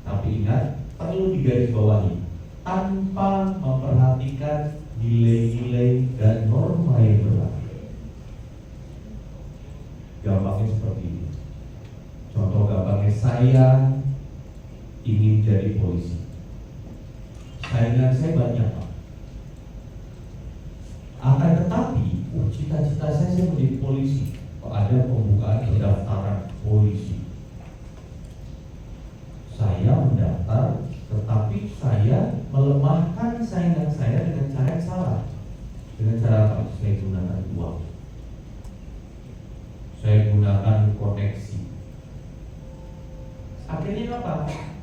Tapi ingat, perlu digarisbawahi, tanpa memperhatikan nilai-nilai dan norma yang berlaku. Gampangnya seperti ini. Contoh gampangnya, saya ingin jadi polisi. Saingan saya banyak, Pak. Akan tetapi, cita-cita saya menjadi polisi. Kok ada pembukaan pendaftaran polisi? Saya mendaftar, tetapi saya melemahkan saingan saya dengan cara yang salah. Dengan cara apa? Saya gunakan uang, saya gunakan koneksi. Akhirnya apa?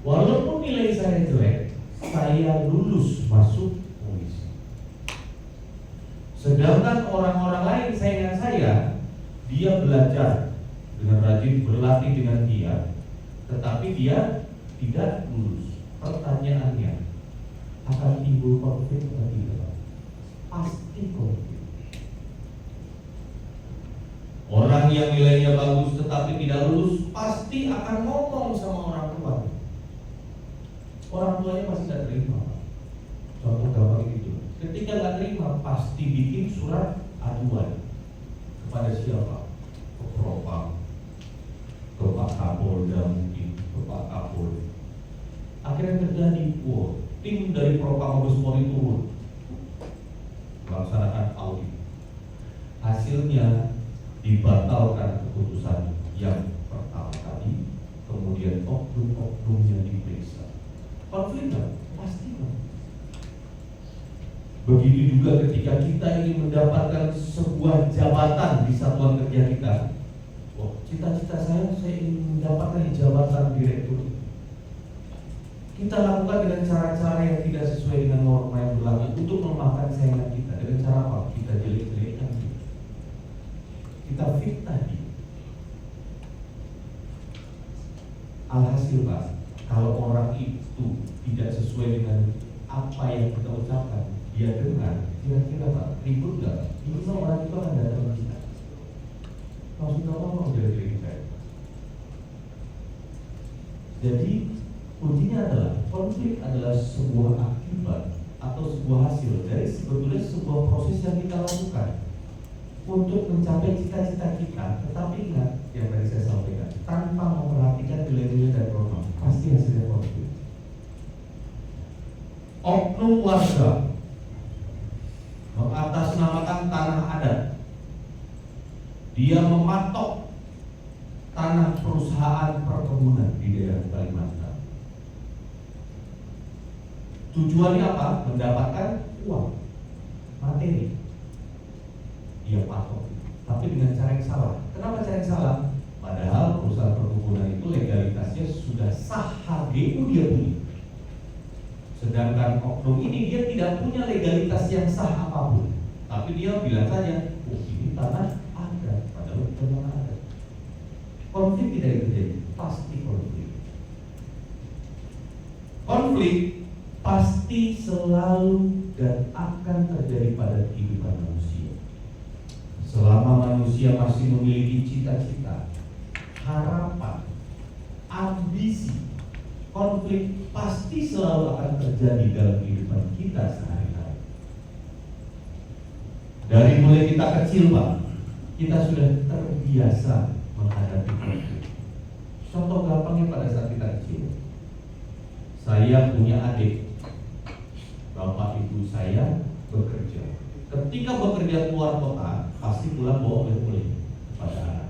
Walaupun nilai saya jelek, saya lulus masuk polisi. Sedangkan orang-orang lain saingan saya, dia belajar dengan rajin, berlatih dengan giat, tetapi dia tidak lulus. Pertanyaannya, akan timbul konflik atau tidak? Pasti konflik. Orang yang nilainya bagus tetapi tidak lulus pasti akan ngomong sama orang tua. Orang tuanya pasti tidak terima. Contoh gampang gitu. Ketika nggak terima, pasti bikin surat aduan kepada siapa? Ke Propam, ke Pak Kapolda, mungkin ke Pak Kapolda. Akhirnya terjadi, tim dari Propam Mabes Polri turun melaksanakan audit. Hasilnya dibatalkan keputusan yang pertama tadi, kemudian oknum-oknumnya diperiksa. Konflik kan? Pasti kan? Begitu juga ketika kita ingin mendapatkan sebuah jabatan di satuan kerja kita. Cita-cita saya ingin mendapatkan jabatan direktur. Kita lakukan dengan cara-cara yang tidak sesuai dengan norma yang berlaku untuk melemahkan saingan kita. Dengan cara apa? Kita jelek-jelekkan dia. Kita fitnah dia. Alhasil Pak, kalau orang itu tidak sesuai dengan apa yang kita ucapkan, dia dengar, kira-kira Pak, ribut nggak? Ini orang itu akan datang ke kita. Maksud apa mau jelek-jelekin kita? Jadi kuncinya adalah konflik adalah sebuah akibat atau sebuah hasil dari sebetulnya sebuah proses yang kita lakukan untuk mencapai cita-cita kita. Tetapi ingat yang tadi saya sampaikan, tanpa memperhatikan nilai-nilai dan norma, pasti hasilnya konflik. Oknum warga mengatasnamakan tanah adat, dia mematok tanah perusahaan perkebunan di daerah Kalimantan. Tujuannya apa? Mendapatkan uang, materi. Dia patok, tapi dengan cara yang salah. Kenapa cara yang salah? Padahal perusahaan perkebunan itu legalitasnya sudah sah, HGU dia punya. Sedangkan oknum ini dia tidak punya legalitas yang sah apapun, tapi dia bilang saja, ini tanah ada, padahal tanah ada. Konflik tidak terjadi, pasti konflik. Konflik pasti selalu dan akan terjadi pada kehidupan manusia. Selama manusia masih memiliki cita-cita, harapan, ambisi, konflik pasti selalu akan terjadi dalam kehidupan kita sehari-hari. Dari mulai kita kecil Pak, kita sudah terbiasa menghadapi konflik. Contoh gampangnya pada saat kita kecil, saya punya adik, bapak ibu saya bekerja. Ketika bekerja keluar kota, pasti pulang bawa oleh-oleh kepada anak.